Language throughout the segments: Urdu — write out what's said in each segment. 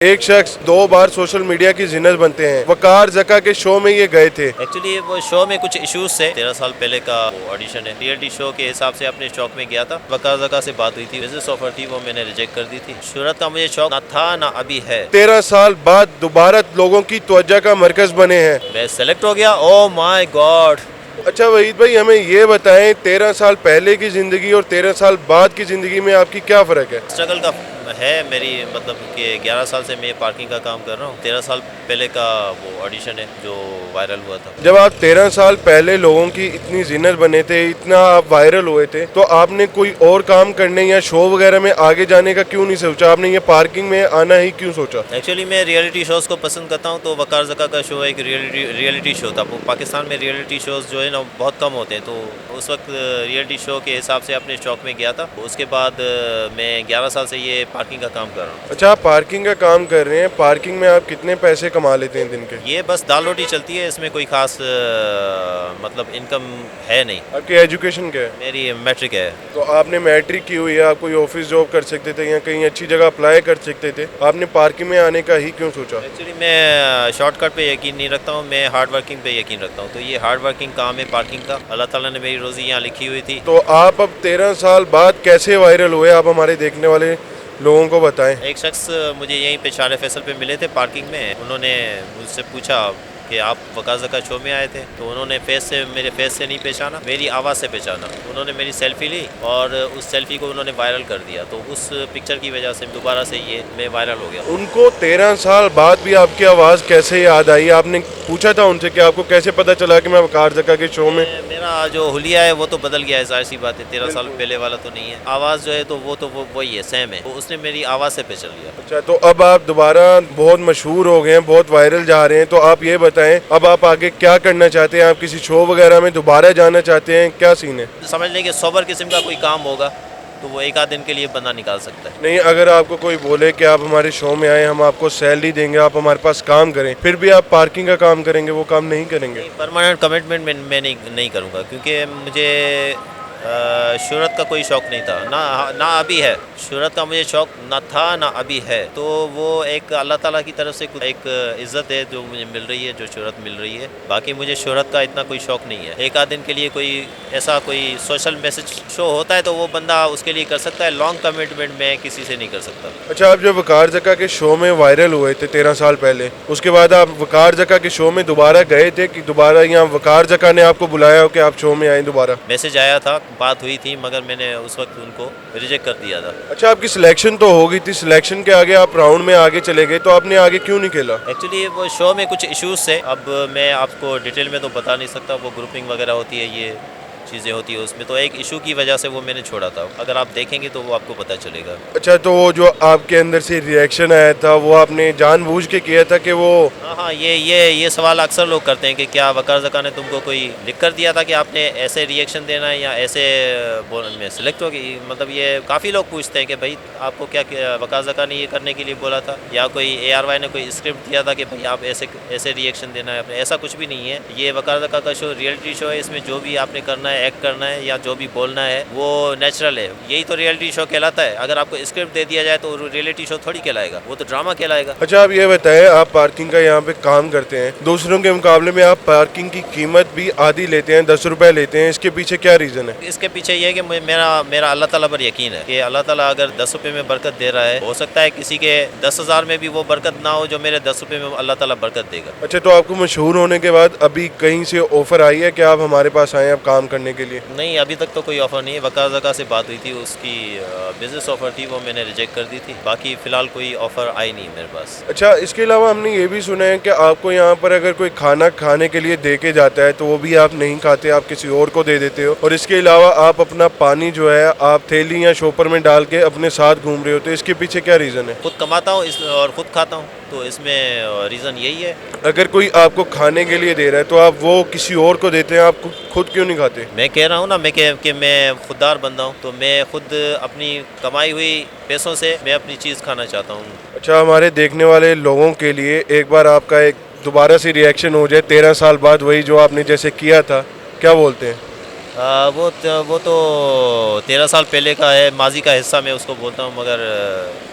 ایک شخص 2 بار سوشل میڈیا کی زینت بنتے ہیں. وقار زکا کے شو میں یہ گئے تھے. ایکچولی وہ شو میں کچھ ایشوز سے 13 سال پہلے کا آڈیشن ہے. ریئلٹی شو کے حساب سے اپنے شوق میں گیا تھا. وقار زکا سے بات ہوئی تھی, بزنس آفر تھی, وہ میں نے ریجیکٹ کر دی تھی. شہرت کا مجھے شوق نہ تھا نہ ابھی ہے. 13 سال بعد دوبارہ لوگوں کی توجہ کا مرکز بنے ہیں. میں سلیکٹ ہو گیا. او مائی گاڈ. اچھا وحید بھائی, ہمیں یہ بتائیں 13 سال پہلے کی زندگی اور 13 سال بعد کی زندگی میں آپ کی کیا فرق ہے؟ اسٹرگل کا ہے میری, مطلب کہ 11 سال سے میں پارکنگ کا کام کر رہا ہوں. 13 سال پہلے کا وہ آڈیشن ہے جو وائرل ہوا تھا. جب آپ 13 سال پہلے لوگوں کی اتنی زینت بنے تھے, اتنا آپ وائرل ہوئے تھے, تو آپ نے کوئی اور کام کرنے یا شو وغیرہ میں آگے جانے کا کیوں نہیں سوچا؟ آپ نے یہ پارکنگ میں آنا ہی کیوں سوچا؟ ایکچولی میں ریئلٹی شوز کو پسند کرتا ہوں, تو وقار زکا کا شو ایک ریئلٹی شو تھا. پاکستان میں ریئلٹی شوز جو ہے نا بہت کم ہوتے ہیں, تو اس وقت ریئلٹی شو کے حساب سے اپنے شوق میں گیا تھا. اس کے بعد میں 11 سال سے یہ پارکنگ کا کام کر رہا ہوں. اچھا, آپ پارکنگ کا کام کر رہے ہیں. پارکنگ میں آپ کتنے پیسے کما لیتے ہیں دن کے؟ یہ بس دال روٹی چلتی ہے, اس میں کوئی خاص مطلب انکم ہے نہیں. آپ کی ایجوکیشن کیا ہے؟ میری میٹرک ہے. تو آپ نے میٹرک کی ہوئی ہے, آپ کوئی آفس جاب کر سکتے تھے یا کہیں اچھی جگہ اپلائی کر سکتے تھے. آپ نے پارکنگ میں آنے کا ہی کیوں سوچا؟ ایکچولی میں شارٹ کٹ پہ یقین نہیں رکھتا ہوں, میں ہارڈ ورکنگ پہ یقین رکھتا ہوں. تو یہ ہارڈ ورکنگ کام ہے پارکنگ کا. اللہ تعالیٰ نے میری روزی یہاں لکھی ہوئی تھی. تو آپ اب 13 سال بعد کیسے وائرل ہوئے؟ آپ ہمارے دیکھنے والے لوگوں کو بتائیں. ایک شخص مجھے یہیں پہ شار فیصل پہ ملے تھے پارکنگ میں. انہوں نے مجھ سے پوچھا کہ آپ وقار زکا شو میں آئے تھے, تو انہوں نے میرے فیس سے نہیں پہچانا, میری آواز سے پہچانا. انہوں نے میری سیلفی لی اور اس سیلفی کو انہوں نے وائرل کر دیا. تو اس پکچر کی وجہ سے دوبارہ سے یہ میں وائرل ہو گیا. ان کو 13 سال بعد بھی آپ کی آواز کیسے یاد آئی؟ آپ نے پوچھا تھا ان سے کہ آپ کو کیسے پتا چلا کہ میں وقار زکا کے شو میں؟ میرا جو حلیہ ہے وہ تو بدل گیا ہے, ظاہر سی بات ہے. 13 سال پہلے والا تو نہیں ہے. آواز جو ہے تو وہی ہے, سیم ہے. تو اس نے میری آواز سے پہچان لیا. اچھا, تو اب آپ دوبارہ بہت مشہور ہو گئے ہیں, بہت وائرل جا رہے ہیں, تو آپ یہ بتائیں اب آپ آگے کیا کرنا چاہتے ہیں؟ آپ کسی شو وغیرہ میں دوبارہ جانا چاہتے ہیں؟ کیا سین ہے؟ سمجھ لیں کہ سوبر قسم کا کوئی کام ہوگا تو وہ ایک آدھ دن کے لیے بندہ نکال سکتا ہے. نہیں, اگر آپ کو کوئی بولے کہ آپ ہمارے شو میں آئیں, ہم آپ کو سیلری دیں گے, آپ ہمارے پاس کام کریں, پھر بھی آپ پارکنگ کا کام کریں گے, وہ کام نہیں کریں گے؟ پرماننٹ کمٹمنٹ میں نہیں کروں گا, کیونکہ مجھے شہرت کا کوئی شوق نہیں تھا, نہ ابھی ہے. شہرت کا مجھے شوق نہ تھا نہ ابھی ہے. تو وہ ایک اللہ تعالیٰ کی طرف سے ایک عزت ہے جو مجھے مل رہی ہے, جو شہرت مل رہی ہے. باقی مجھے شہرت کا اتنا کوئی شوق نہیں ہے. ایک آدھ دن کے لیے کوئی ایسا کوئی سوشل میسج شو ہوتا ہے تو وہ بندہ اس کے لیے کر سکتا ہے. لانگ کمٹمنٹ میں کسی سے نہیں کر سکتا. اچھا, آپ جب وقار زکا کے شو میں وائرل ہوئے تھے 13 سال پہلے, اس کے بعد آپ وقار زکا کے شو میں دوبارہ گئے تھے کہ دوبارہ یہاں وقار زکا نے آپ کو بلایا ہو کہ آپ شو میں آئیں دوبارہ؟ میسج آیا تھا, بات ہوئی تھی, مگر میں نے اس وقت ان کو ریجیکٹ کر دیا تھا. اچھا, آپ کی سلیکشن تو ہو گئی تھی, سلیکشن کے آگے آپ راؤنڈ میں آگے چلے گئے, تو آپ نے آگے کیوں نہیں کھیلا؟ ایکچولی وہ شو میں کچھ ایشوز سے, اب میں آپ کو ڈیٹیل میں تو بتا نہیں سکتا. وہ گروپنگ وغیرہ ہوتی ہے, یہ چیزیں ہوتی ہے اس میں, تو ایک ایشو کی وجہ سے وہ میں نے چھوڑا تھا. اگر آپ دیکھیں گے تو وہ آپ کو پتہ چلے گا. اچھا, تو وہ جو آپ کے اندر سے ریئیکشن آیا تھا وہ آپ نے جان بوجھ کے کیا تھا کہ وہ؟ ہاں, یہ سوال اکثر لوگ کرتے ہیں کہ کیا وقار زکا نے تم کو کوئی لکھ کر دیا تھا کہ آپ نے ایسے ریئیکشن دینا ہے یا ایسے میں سلیکٹ ہو گئی. مطلب یہ کافی لوگ پوچھتے ہیں کہ بھائی آپ کو کیا وقار زکا نے یہ کرنے کے لیے بولا تھا, یا کوئی ARY نے کوئی اسکرپٹ دیا تھا کہ بھائی آپ ایسے ریئیکشن دینا ہے. ایسا کچھ بھی نہیں ہے. یہ وقار زکا کا شو ریئلٹی شو ہے. اس میں جو بھی آپ نے کرنا ہے, ایکٹ کرنا ہے یا جو بھی بولنا ہے وہ نیچرل ہے. یہی تو ریئلٹی شو کہلاتا ہے. اگر آپ کو اسکرپٹ دے دیا جائے تو ریئلٹی شو تھوڑی کہلائے گا, وہ تو ڈرامہ کہلائے گا. اچھا, آپ یہ بتائیں, آپ پارکنگ کا یہاں پہ کام کرتے ہیں, دوسروں کے مقابلے میں آپ پارکنگ کی قیمت بھی آدھی لیتے ہیں, 10 روپے لیتے ہیں, اس کے پیچھے کیا ریزن ہے؟ اس کے پیچھے یہ ہے کہ میرا اللہ تعالیٰ پر یقین ہے کہ اللہ تعالیٰ اگر 10 روپے میں برکت دے رہا ہے, ہو سکتا ہے کسی کے 10,000 میں بھی وہ برکت نہ ہو جو میرے 10 روپے میں اللہ تعالیٰ برکت دے گا. اچھا, تو آپ کو مشہور ہونے کے بعد ابھی کہیں سے آفر آئی ہے کہ آپ ہمارے پاس آئیں اب کام کرنے کے لیے؟ نہیں, ابھی تک تو کوئی آفر نہیں ہے. وقار زکا سے بات ہوئی تھی, اس کی بزنس آفر تھی, وہ میں نے ریجیکٹ کر دی تھی. باقی فی الحال کوئی آفر آئی نہیں میرے پاس. اچھا, اس کے علاوہ ہم نے یہ بھی سنا ہے کہ آپ کو یہاں پر اگر کوئی کھانا کھانے کے لیے دے کے جاتا ہے تو وہ بھی آپ نہیں کھاتے, آپ کسی اور کو دے دیتے ہو, اور اس کے علاوہ آپ اپنا پانی جو ہے آپ تھیلی یا شوپر میں ڈال کے اپنے ساتھ گھوم رہے ہوتے, اس کے پیچھے کیا ریزن ہے؟ خود کماتا ہوں اور خود کھاتا ہوں, تو اس میں ریزن یہی ہے. اگر کوئی آپ کو کھانے کے لیے دے رہا ہے تو آپ وہ کسی اور کو دیتے ہیں, آپ خود کیوں نہیں کھاتے؟ میں کہہ رہا ہوں نا کہ میں خوددار بندہ ہوں, تو میں خود اپنی کمائی ہوئی پیسوں سے میں اپنی چیز کھانا چاہتا ہوں. اچھا, ہمارے دیکھنے والے لوگوں کے لیے ایک بار آپ کا ایک دوبارہ سے ریئیکشن ہو جائے 13 سال بعد, وہی جو آپ نے جیسے کیا تھا, کیا بولتے ہیں؟ وہ تو 13 سال پہلے کا ہے، ماضی کا حصہ میں اس کو بولتا ہوں، مگر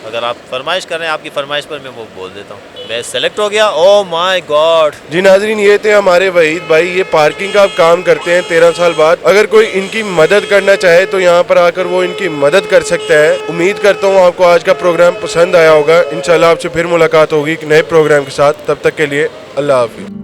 اگر آپ فرمائش کر رہے ہیں آپ کی فرمائش پر میں وہ بول دیتا ہوں. میں سلیکٹ ہو گیا. او مائی گاڈ. جی ناظرین، یہ تھے ہمارے وحید بھائی. یہ پارکنگ کا آپ کام کرتے ہیں 13 سال بعد. اگر کوئی ان کی مدد کرنا چاہے تو یہاں پر آ کر وہ ان کی مدد کر سکتا ہے. امید کرتا ہوں آپ کو آج کا پروگرام پسند آیا ہوگا. انشاءاللہ آپ سے پھر ملاقات ہوگی ایک نئے پروگرام کے ساتھ. تب تک کے لیے اللہ حافظ.